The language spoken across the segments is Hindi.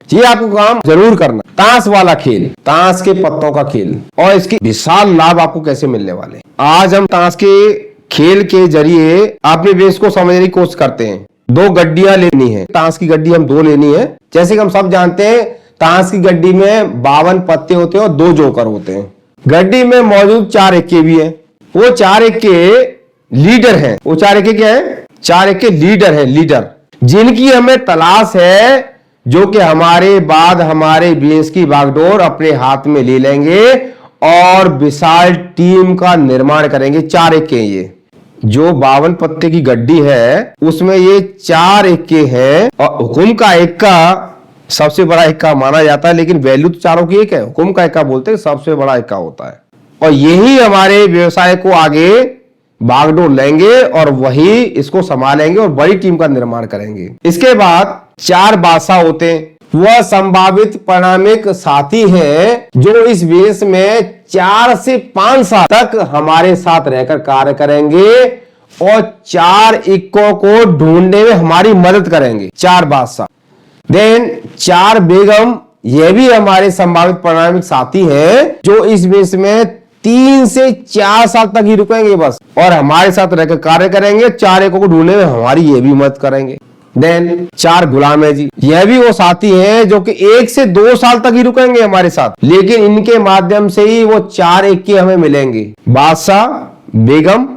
ये आपको काम जरूर करना। ताश वाला खेल, ताश के पत्तों का खेल और इसके विशाल लाभ आपको कैसे मिलने वाले। आज हम ताश के खेल के जरिए अपने बेस को समझने की कोशिश करते हैं। 2 गड्डियां लेनी है, ताश की गड्डी हम 2 लेनी है। जैसे कि हम सब जानते हैं ताश की गड्डी में 52 पत्ते होते हैं और 2 जोकर होते हैं। गड्डी में मौजूद 4 इक्के भी है। वो 4 इक्के लीडर हैं। वो 4 इक्के क्या है? 4 इक्के लीडर है, लीडर जिनकी हमें तलाश है, जो कि हमारे बाद हमारे बेस की बागडोर अपने हाथ में ले लेंगे और विशाल टीम का निर्माण करेंगे। 4 इक्के ये जो 52 पत्ते की गड्डी है उसमें ये 4 इक्के हैं और हुकुम का इक्का सबसे बड़ा इक्का माना जाता है, लेकिन वैल्यू तो चारों की एक है। हुकुम का इक्का बोलते हैं सबसे बड़ा इक्का होता है और यही हमारे व्यवसाय को आगे बागडोर लेंगे और वही इसको संभालेंगे और बड़ी टीम का निर्माण करेंगे। इसके बाद 4 बादशाह होते हैं। वह संभावित परिणामिक साथी हैं जो इस बेस में 4 से 5 साल तक हमारे साथ रहकर कार्य करेंगे और 4 इक्कों को ढूंढने में हमारी मदद करेंगे। 4 बादशाह। देन 4 बेगम, यह भी हमारे संभावित परिणामिक साथी हैं जो इस बेस में 3 से 4 साल तक ही रुकेंगे बस और हमारे साथ रहकर कार्य करेंगे। 4 इक्कों को ढूंढने में हमारी ये भी मदद करेंगे। देन 4 गुलाम है जी, यह भी वो साथी हैं जो कि 1 से 2 साल तक ही रुकेंगे हमारे साथ, लेकिन इनके माध्यम से ही वो 4 इक्के हमें मिलेंगे। बादशाह, बेगम,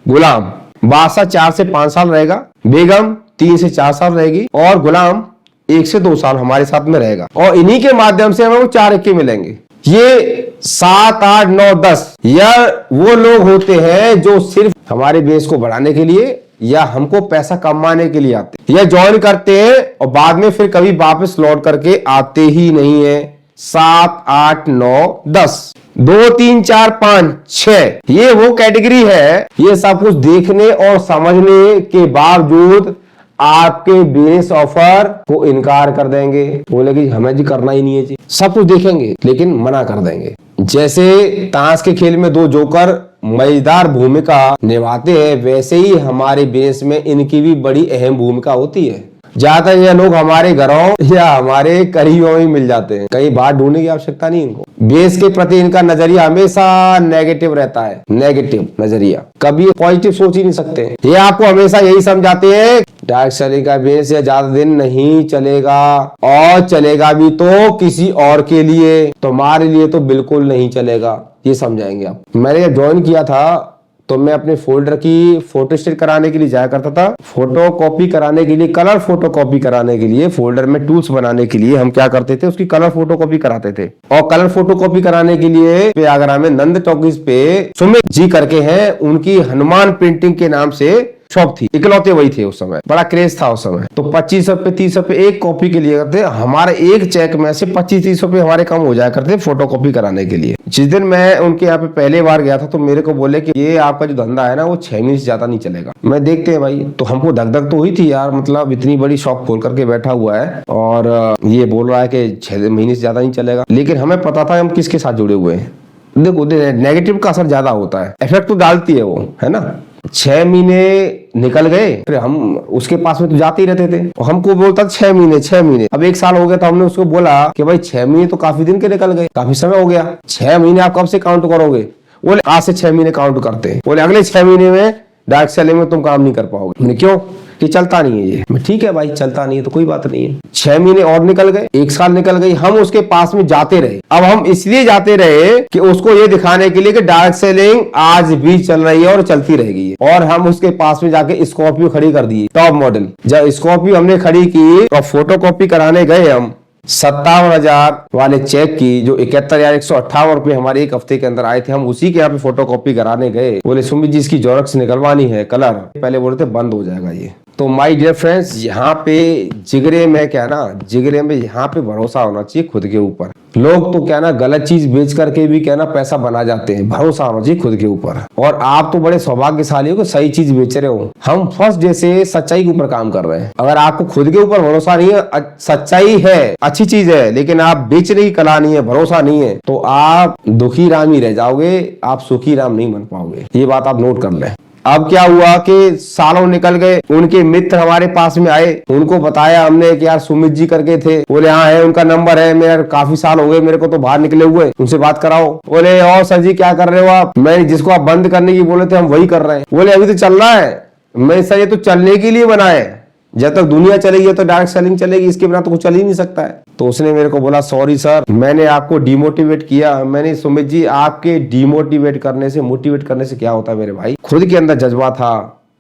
गुलाम। बादशाह 4 से 5 साल रहेगा, बेगम 3 से 4 साल रहेगी और गुलाम 1 से 2 साल हमारे साथ में रहेगा और इन्हीं के माध्यम से हमें वो 4 इक्के मिलेंगे। ये 7, 8, 9, 10 यह वो लोग होते हैं जो सिर्फ हमारे बेस को बढ़ाने के लिए या हमको पैसा कमाने के लिए आते हैं, या ज्वाइन करते हैं और बाद में फिर कभी वापस लौट करके आते ही नहीं है। 7, 8, 9, 10 2, 3, 4, 5, 6 ये वो कैटेगरी है। ये सब कुछ देखने और समझने के बावजूद आपके बेस ऑफर को इनकार कर देंगे, बोले कि हमें जी करना ही नहीं है जी। सब कुछ देखेंगे लेकिन मना कर देंगे। जैसे ताश के खेल में 2 जोकर मजेदार भूमिका निभाते हैं, वैसे ही हमारे बेस में इनकी भी बड़ी अहम भूमिका होती है। ज्यादातर ये लोग हमारे घरों या हमारे करीबों में मिल जाते हैं, कहीं बाहर ढूंढने की आवश्यकता नहीं इनको। बेस के प्रति इनका नजरिया हमेशा नेगेटिव रहता है, नेगेटिव नजरिया, कभी पॉजिटिव सोच ही नहीं सकते। ये आपको हमेशा यही समझाते हैं डायरेक्ट सेलिंग का बेस या ज्यादा दिन नहीं चलेगा और चलेगा भी तो किसी और के लिए, तुम्हारे लिए तो बिल्कुल नहीं चलेगा, ये समझाएंगे आप। मैंने जब ज्वाइन किया था तो मैं अपने फोल्डर की फोटो स्टेट कराने के लिए जाया करता था। फोटो कॉपी कराने के लिए, कलर फोटो कॉपी कराने के लिए, फोल्डर में टूल्स बनाने के लिए हम क्या करते थे, उसकी कलर फोटो कॉपी कराते थे। और कलर फोटो कॉपी कराने के लिए प्रयागराज में नंद टॉकीज पे सुमित जी करके हैं, उनकी हनुमान प्रिंटिंग के नाम से शॉप थी, इकलौते वही थे उस समय, बड़ा क्रेज था उस समय। तो 25 रुपए 30 रुपए एक कॉपी के लिए करते, हमारे एक चेक में से 25-30 रुपए हमारे कम हो जाया करते फोटो कॉपी कराने के लिए। जिस दिन मैं उनके यहाँ पे पहले बार गया था तो मेरे को बोले कि ये आपका जो धंधा है ना वो 6 महीने से ज्यादा नहीं चलेगा। मैं देखते हैं भाई, तो हमको धक धक तो हुई थी यार, मतलब इतनी बड़ी शॉप खोल करके बैठा हुआ है और ये बोल रहा है कि 6 महीने से ज्यादा नहीं चलेगा। लेकिन हमें पता था हम किसके साथ जुड़े हुए हैं। देखो नेगेटिव का असर ज्यादा होता है, इफेक्ट तो डालती है वो, है ना। 6 महीने निकल गए, फिर हम उसके पास में तो जाते ही रहते थे और हमको बोलता 6 महीने 6 महीने। अब 1 साल हो गया तो हमने उसको बोला कि भाई 6 महीने तो काफी दिन के निकल गए, काफी समय हो गया, 6 महीने आप कब से काउंट करोगे? बोले आज से 6 महीने काउंट करते हैं। बोले अगले 6 महीने में डायरेक्ट सेलिंग में तुम काम नहीं कर पाओगे। मैंने क्यों? कि चलता नहीं है ये। ठीक है भाई, चलता नहीं है तो कोई बात नहीं है। 6 महीने और निकल गए, 1 साल निकल गई, हम उसके पास में जाते रहे। अब हम इसलिए जाते रहे कि उसको ये दिखाने के लिए कि डायरेक्ट सेलिंग आज भी चल रही है और चलती रहेगी। और हम उसके पास में जाके स्कॉर्पियो खड़ी कर दी, टॉप मॉडल। जब स्कॉर्पियो हमने खड़ी की तो फोटो कॉपी कराने गए हम 57,000 वाले चेक की, जो 71,158 रुपए हमारे 1 हफ्ते के अंदर आए थे, हम उसी के यहाँ पे फोटो कॉपी कराने गए। बोले सुमित जी इसकी जेरॉक्स निकलवानी है, कलर। पहले बोले थे बंद हो जाएगा ये। तो माय डियर फ्रेंड्स, यहाँ पे जिगरे में क्या ना, जिगरे में यहाँ पे भरोसा होना चाहिए खुद के ऊपर। लोग तो क्या ना गलत चीज बेच करके भी क्या ना पैसा बना जाते हैं, भरोसा होना चाहिए खुद के ऊपर। और आप तो बड़े सौभाग्यशाली हो कि सही चीज बेच रहे हो। हम फर्स्ट डे से सच्चाई के ऊपर काम कर रहे हैं। अगर आपको खुद के ऊपर भरोसा नहीं है, सच्चाई है, अच्छी चीज है, लेकिन आप बेचने की कला नहीं है, भरोसा नहीं है, तो आप दुखी राम ही रह जाओगे, आप सुखी राम नहीं बन पाओगे। ये बात आप नोट कर लें। अब क्या हुआ कि सालों निकल गए, उनके मित्र हमारे पास में आए, उनको बताया हमने कि यार सुमित जी करके थे। बोले हाँ है, उनका नंबर है, मेरा काफी साल हो गए मेरे को तो बाहर निकले हुए, उनसे बात कराओ। बोले और सर जी क्या कर रहे हो आप? मैं जिसको आप बंद करने की बोले थे हम वही कर रहे हैं। बोले अभी तो चल रहा है। मैं सर ये तो चलने के लिए बना है, जब तक दुनिया चलेगी तो डायरेक्ट सेलिंग चलेगी, इसके बिना तो कुछ चल ही नहीं सकता है। तो उसने मेरे को बोला सॉरी सर, मैंने आपको डिमोटिवेट किया। मैंने सुमित जी आपके डिमोटिवेट करने से मोटिवेट करने से क्या होता है मेरे भाई, खुद के अंदर जज्बा था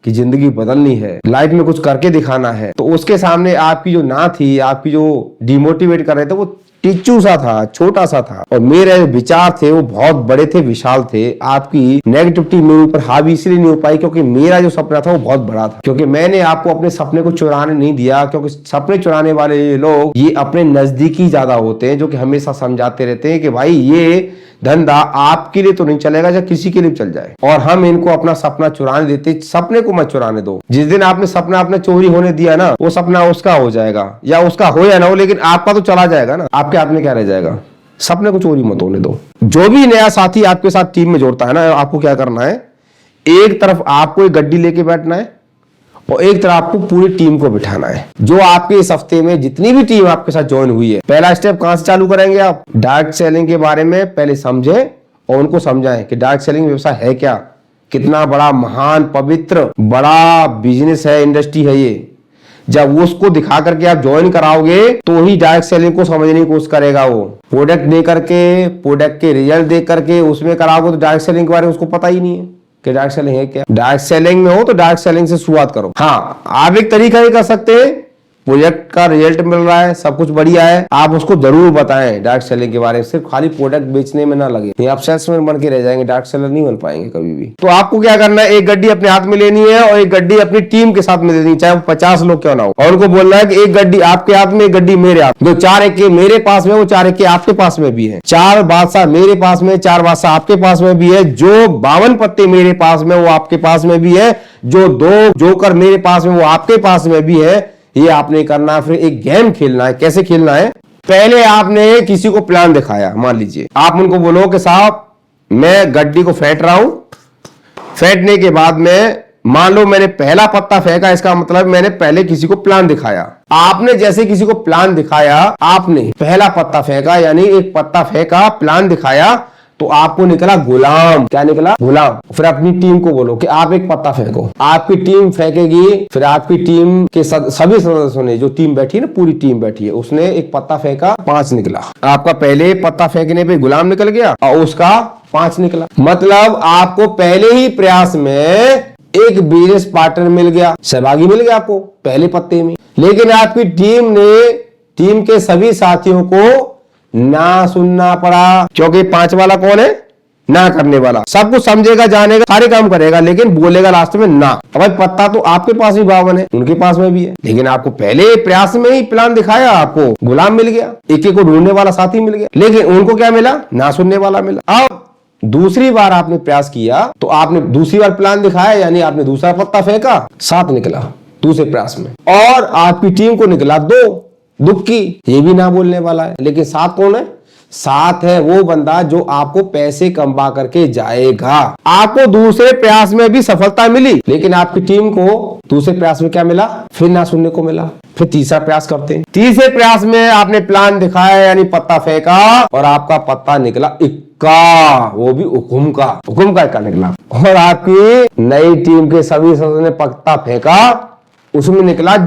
कि जिंदगी बदलनी है, लाइफ में कुछ करके दिखाना है। तो उसके सामने आपकी जो ना थी, आपकी जो डिमोटिवेट कर रहे थे वो टिच्चू सा था, छोटा सा था, और मेरे विचार थे वो बहुत बड़े थे, विशाल थे। आपकी नेगेटिविटी मेरे ऊपर हावी इसलिए नहीं हो पाई क्योंकि मेरा जो सपना था वो बहुत बड़ा था, क्योंकि मैंने आपको अपने सपने को चुराने नहीं दिया। क्योंकि सपने चुराने वाले लोग ये अपने नजदीकी ज्यादा होते हैं, जो कि हमेशा समझाते रहते हैं कि भाई ये धंधा आपके लिए तो नहीं चलेगा, या किसी के लिए चल जाए, और हम इनको अपना सपना चुराने देते। सपने को मत चुराने दो। जिस दिन आपने सपना अपना चोरी होने दिया ना, वो सपना उसका हो जाएगा, या उसका हो या ना हो, लेकिन आपका तो चला जाएगा ना, आपके हाथ में क्या रह जाएगा। सपने को चोरी मत होने दो। जो भी नया साथी आपके साथ टीम में जोड़ता है ना, आपको क्या करना है, एक तरफ आपको एक गड्डी लेके बैठना है और एक तरफ आपको पूरी टीम को बिठाना है। जो आपके इस हफ्ते में जितनी भी टीम आपके साथ ज्वाइन हुई है, पहला स्टेप कहां से चालू करेंगे आप? डायरेक्ट सेलिंग के बारे में पहले समझें और उनको समझाएं कि डायरेक्ट सेलिंग व्यवसाय है क्या, कितना बड़ा महान पवित्र बड़ा बिजनेस है, इंडस्ट्री है ये। जब उसको दिखा करके आप ज्वाइन कराओगे तो ही डायरेक्ट सेलिंग को समझने की कोशिश करेगा। वो प्रोडक्ट दे करके, प्रोडक्ट के रिजल्ट दे करके उसमें कराओगे तो डायरेक्ट सेलिंग के बारे में उसको पता ही नहीं है कि डायरेक्ट सेलिंग है क्या। डायरेक्ट सेलिंग में हो तो डायरेक्ट सेलिंग से शुरुआत करो। हाँ, आप एक तरीका ही कर सकते हैं, प्रोजेक्ट का रिजल्ट मिल रहा है, सब कुछ बढ़िया है, आप उसको जरूर बताएं डायरेक्ट सेलिंग के बारे में। सिर्फ खाली प्रोडक्ट बेचने में ना लगे, नहीं आप सेल्समैन बन के रह जाएंगे, डायरेक्ट सेलर नहीं बन पाएंगे कभी भी। तो आपको क्या करना है, एक गड्डी अपने हाथ में लेनी है और एक गड्डी अपनी टीम के साथ में लेनी है, चाहे वो 50 लोग क्यों ना हो, और उनको बोलना है कि एक गड्डी आपके हाथ में, एक गड्डी मेरे हाथ में। जो 4 एके मेरे पास में, वो 4 एके आपके पास में भी है। 4 बादशाह मेरे पास में, 4 बादशाह आपके पास में भी है। जो 52 पत्ते मेरे पास में वो आपके पास में भी है। जो 2 जोकर मेरे पास में वो आपके पास में भी है। ये आपने करना है। फिर एक गेम खेलना है। कैसे खेलना है? पहले आपने किसी को प्लान दिखाया, मान लीजिए आप उनको बोलो कि साहब मैं गड्डी को फेंट रहा हूं, फेंटने के बाद में मान लो मैंने पहला पत्ता फेंका, इसका मतलब मैंने पहले किसी को प्लान दिखाया। आपने जैसे किसी को प्लान दिखाया, आपने पहला पत्ता फेंका, यानी एक पत्ता फेंका, प्लान दिखाया, तो आपको निकला गुलाम। क्या निकला? गुलाम। फिर अपनी टीम को बोलो कि आप एक पत्ता फेंको, आपकी टीम फेंकेगी। फिर आपकी टीम के सभी सदस्यों ने, जो टीम बैठी है ना, पूरी टीम बैठी है, उसने एक पत्ता फेंका, 5 निकला। आपका पहले पत्ता फेंकने पे गुलाम निकल गया और उसका 5 निकला। मतलब आपको पहले ही प्रयास में एक बिजनेस पार्टनर मिल गया, सहभागी मिल गया आपको पहले पत्ते में। लेकिन आपकी टीम ने, टीम के सभी साथियों को ना सुनना पड़ा, क्योंकि 5 वाला कौन है? ना करने वाला। सब कुछ समझेगा, जानेगा, सारे काम करेगा, लेकिन बोलेगा लास्ट में ना। अब भाई पत्ता तो आपके पास भी 52 है, उनके पास में भी है, लेकिन आपको पहले प्रयास में ही प्लान दिखाया, आपको गुलाम मिल गया, एक एक को ढूंढने वाला साथी मिल गया, लेकिन उनको क्या मिला? ना सुनने वाला मिला। अब दूसरी बार आपने प्रयास किया तो आपने दूसरी बार प्लान दिखाया, यानी आपने दूसरा पत्ता फेंका, 7 निकला दूसरे प्रयास में, और आपकी टीम को निकला 2। दुखी, ये भी ना बोलने वाला है। लेकिन 7 कौन है? 7 है वो बंदा जो आपको पैसे कमा करके जाएगा। आपको दूसरे प्रयास में भी सफलता मिली, लेकिन आपकी टीम को दूसरे प्रयास में क्या मिला? फिर ना सुनने को मिला। फिर तीसरा प्रयास करते हैं। तीसरे प्रयास में आपने प्लान दिखाया, यानी पत्ता फेंका, और आपका पत्ता निकला इक्का, वो भी हुकुम का इक्का निकला। और आपकी नई टीम के सभी सदस्यों ने पत्ता फेंका, उसमें निकला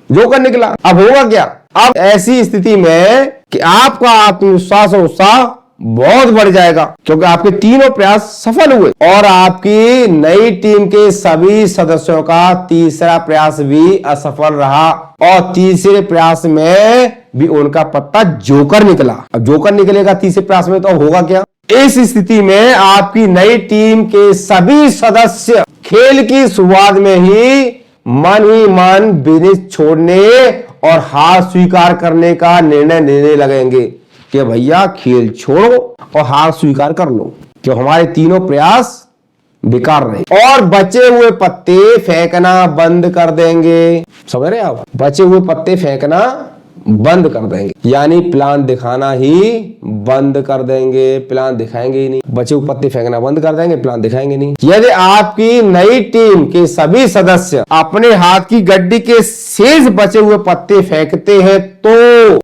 जोकर निकला। अब होगा क्या? अब ऐसी स्थिति में कि आपका आत्मविश्वास और उत्साह बहुत बढ़ जाएगा, क्योंकि आपके तीनों प्रयास सफल हुए, और आपकी नई टीम के सभी सदस्यों का तीसरा प्रयास भी असफल रहा, और तीसरे प्रयास में भी उनका पत्ता जोकर निकला। अब जोकर निकलेगा तीसरे प्रयास में, तो होगा क्या? इस स्थिति में आपकी नई टीम के सभी सदस्य खेल की शुरुआत में ही मन बिजनेस छोड़ने और हार स्वीकार करने का निर्णय लेने लगेंगे कि भैया खेल छोड़ो और हार स्वीकार कर लो, कि हमारे तीनों प्रयास बेकार रहे, और बचे हुए पत्ते फेंकना बंद कर देंगे। समझ रहे आप? बचे हुए पत्ते फेंकना बंद कर देंगे, यानी प्लान दिखाना ही बंद कर देंगे, प्लान दिखाएंगे ही नहीं। बचे हुए पत्ते फेंकना बंद कर देंगे, प्लान दिखाएंगे नहीं। यदि आपकी नई टीम के सभी सदस्य अपने हाथ की गड्डी के शेष बचे हुए पत्ते फेंकते हैं तो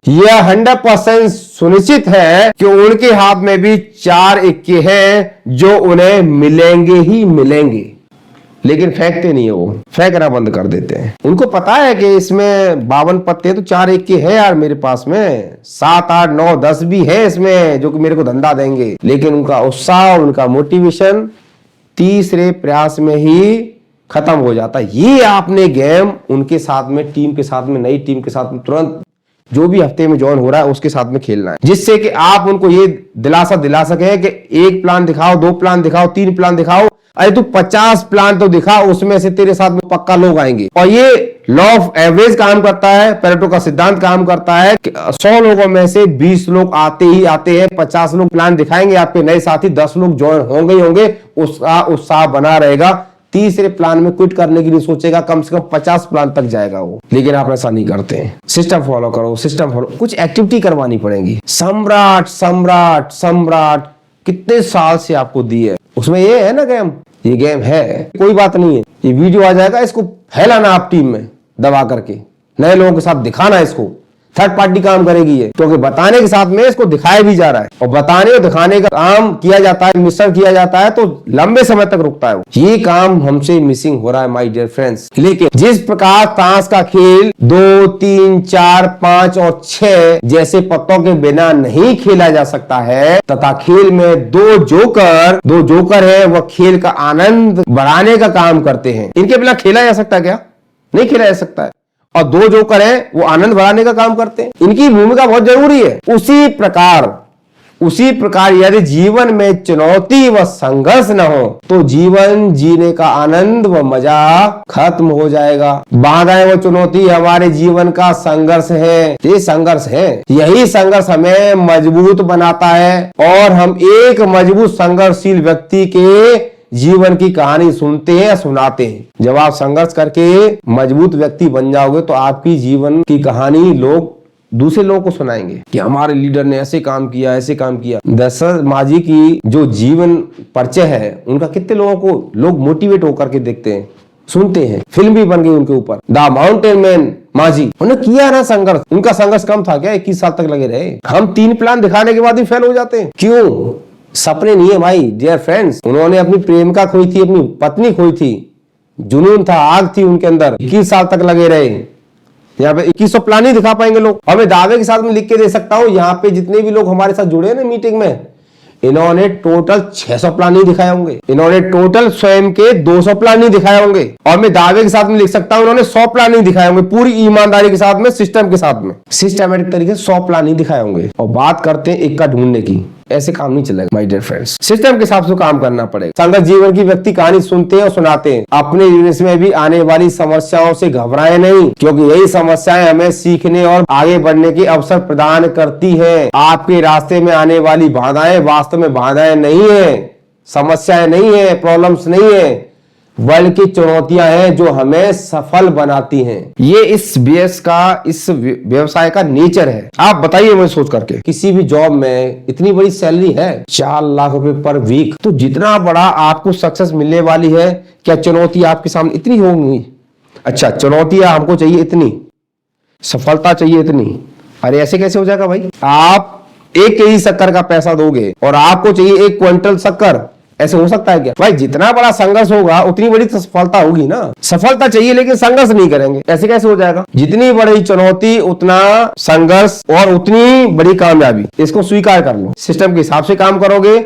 यह 100% सुनिश्चित है कि उनके हाथ में भी 4 इक्के हैं जो उन्हें मिलेंगे ही मिलेंगे, लेकिन फेंकते नहीं है, वो फेंकना बंद कर देते हैं। उनको पता है कि इसमें 52 पत्ते तो 4 इक्के है यार मेरे पास में, 7, 8, 9, 10 भी है इसमें जो कि मेरे को धंधा देंगे, लेकिन उनका उत्साह, उनका मोटिवेशन तीसरे प्रयास में ही खत्म हो जाता है। ये आपने गेम उनके साथ में, टीम के साथ में, नई टीम के साथ में तुरंत जो भी हफ्ते में ज्वाइन हो रहा है उसके साथ में खेलना है, जिससे कि आप उनको ये दिलासा दिला सके कि 1 प्लान दिखाओ, 2 प्लान दिखाओ, 3 प्लान दिखाओ, अरे तू 50 प्लान तो दिखा, उसमें से तेरे साथ में पक्का लोग आएंगे। और ये लॉ ऑफ एवरेज काम करता है, पेरेटो का सिद्धांत काम करता है कि 100 लोगों में से 20 लोग आते ही आते हैं। 50 लोग प्लान दिखाएंगे आपके नए साथी, 10 लोग ज्वाइन होंगे ही होंगे, उसका उत्साह बना रहेगा। तीसरे प्लान में क्विट करने के लिए सोचेगा, कम से कम 50 प्लान तक जाएगा वो, लेकिन आप ऐसा नहीं करते हैं। सिस्टम फॉलो करो, सिस्टम फॉलो, कुछ एक्टिविटी करवानी पड़ेगी। सम्राट सम्राट सम्राट कितने साल से आपको दी है, उसमें ये है ना गेम, ये गेम है, कोई बात नहीं है। ये वीडियो आ जाएगा, इसको फैलाना आप टीम में दबा करके, नए लोगों के साथ दिखाना, इसको थर्ड पार्टी काम करेगी ये, क्योंकि बताने के साथ में इसको दिखाया भी जा रहा है, और बताने और दिखाने का काम किया जाता है, मिश्रण किया जाता है तो लंबे समय तक रुकता है। ये काम हमसे मिसिंग हो रहा है माय डियर फ्रेंड्स। लेकिन जिस प्रकार ताश का खेल 2, 3, 4, 5 और 6 जैसे पत्तों के बिना नहीं खेला जा सकता है, तथा खेल में दो जोकर है, वह खेल का आनंद बढ़ाने का काम करते हैं। इनके बिना खेला जा सकता है क्या? नहीं खेला जा सकता है। और 2 जोकर हैं वो आनंद बढ़ाने का काम करते हैं, इनकी भूमिका बहुत जरूरी है। उसी प्रकार यदि जीवन में चुनौती व संघर्ष न हो तो जीवन जीने का आनंद व मजा खत्म हो जाएगा। बाधाएं व चुनौती हमारे जीवन का संघर्ष है, ये संघर्ष है, यही संघर्ष हमें मजबूत बनाता है, और हम एक मजबूत संघर्षशील व्यक्ति के जीवन की कहानी सुनते हैं या सुनाते हैं। जब आप संघर्ष करके मजबूत व्यक्ति बन जाओगे तो आपकी जीवन की कहानी लोग दूसरे लोगों को सुनाएंगे कि हमारे लीडर ने ऐसे काम किया, ऐसे काम किया। दशरथ माझी की जो जीवन परिचय है, उनका कितने लोगों को लोग मोटिवेट होकर के देखते हैं, सुनते हैं, फिल्म भी बन गई उनके ऊपर, द माउंटेन मैन माझी। उन्होंने किया ना संघर्ष, उनका संघर्ष कम था क्या? 21 साल तक लगे रहे। हम 3 प्लान दिखाने के बाद ही फेल हो जाते हैं, क्यों? सपने नहीं है भाई डियर फ्रेंड्स। उन्होंने अपनी प्रेमिका खोई थी, अपनी पत्नी खोई थी, जुनून था, आग थी उनके अंदर, 21 साल तक लगे रहे। यहाँ पे 2100 प्लान ही दिखा पाएंगे लोग। और मैं दावे के साथ में लिख के दे सकता हूँ, यहाँ पे जितने भी लोग हमारे साथ जुड़े हैं ना मीटिंग में, इन्होंने टोटल 600 प्लान नहीं दिखाए होंगे, इन्होंने टोटल स्वयं के 200 प्लान नहीं दिखाए होंगे। और मैं दावे के साथ में लिख सकता हूं उन्होंने 100 प्लान नहीं दिखाए होंगे, पूरी ईमानदारी के साथ में, सिस्टम के साथ में, सिस्टमैटिक तरीके से 100 प्लान नहीं दिखाए होंगे। और बात करते हैं इक्का ढूंढने की, ऐसे काम नहीं चलेगा माय डियर फ्रेंड्स। सिस्टम के हिसाब से काम करना पड़ेगा। संघर्ष जीवन की व्यक्ति कहानी सुनते हैं और सुनाते हैं। अपने जीवन में भी आने वाली समस्याओं से घबराएं नहीं, क्योंकि यही समस्याएं हमें सीखने और आगे बढ़ने के अवसर प्रदान करती है। आपके रास्ते में आने वाली बाधाएं वास्तव में बाधाएं नहीं है, समस्याएं नहीं है, प्रॉब्लम्स नहीं है, बल्कि चुनौतियां हैं जो हमें सफल बनाती हैं। ये इस व्यवसाय का नेचर है। आप बताइए मुझे सोच करके, किसी भी जॉब में इतनी बड़ी सैलरी है 4 लाख रुपए पर वीक, तो जितना बड़ा आपको सक्सेस मिलने वाली है, क्या चुनौती आपके सामने इतनी होंगी? अच्छा, चुनौतियां हमको चाहिए इतनी, सफलता चाहिए इतनी, अरे ऐसे कैसे हो जाएगा भाई? आप 1 केजी शक्कर का पैसा दोगे और आपको चाहिए 1 क्विंटल शक्कर, ऐसे हो सकता है क्या भाई? जितना बड़ा संघर्ष होगा उतनी बड़ी सफलता होगी ना। सफलता चाहिए लेकिन संघर्ष नहीं करेंगे, ऐसे कैसे हो जाएगा? जितनी बड़ी चुनौती उतना संघर्ष और उतनी बड़ी कामयाबी, इसको स्वीकार कर लो। सिस्टम के हिसाब से काम करोगे,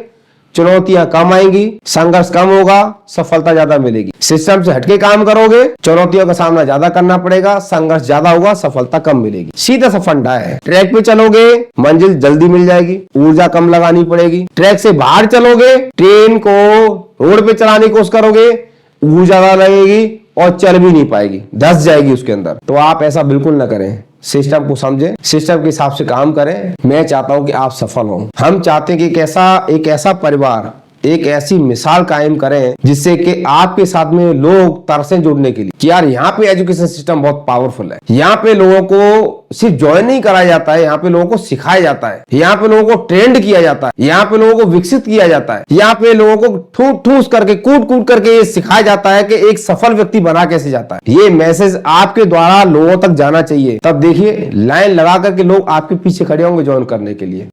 चुनौतियां कम आएंगी, संघर्ष कम होगा, सफलता ज्यादा मिलेगी। सिस्टम से हटके काम करोगे, चुनौतियों का सामना ज्यादा करना पड़ेगा, संघर्ष ज्यादा होगा, सफलता कम मिलेगी। सीधा सा फंडा है। ट्रैक पे चलोगे, मंजिल जल्दी मिल जाएगी, ऊर्जा कम लगानी पड़ेगी। ट्रैक से बाहर चलोगे, ट्रेन को रोड पे चलाने की कोशिश करोगे, ऊर्जा ज्यादा लगेगी और चल भी नहीं पाएगी, धस जाएगी उसके अंदर। तो आप ऐसा बिल्कुल ना करें, सिस्टम को समझें, सिस्टम के हिसाब से काम करें। मैं चाहता हूं कि आप सफल हों। हम चाहते हैं कि एक ऐसा परिवार, एक ऐसी मिसाल कायम करें जिससे कि आपके साथ में लोग तरसें जुड़ने के लिए कि यार यहाँ पे एजुकेशन सिस्टम बहुत पावरफुल है, यहाँ पे लोगों को सिर्फ ज्वाइन नहीं कराया जाता है, यहाँ पे लोगों को सिखाया जाता है, यहाँ पे लोगों को ट्रेंड किया जाता है, यहाँ पे लोगों को विकसित किया जाता है, यहाँ पे लोगों को ठूस ठूस करके कूट कूट करके ये सिखाया जाता है कि एक सफल व्यक्ति बना कैसे जाता है। ये मैसेज आपके द्वारा लोगों तक जाना चाहिए, तब देखिए लाइन लगा करके लोग आपके पीछे खड़े होंगे ज्वाइन करने के लिए।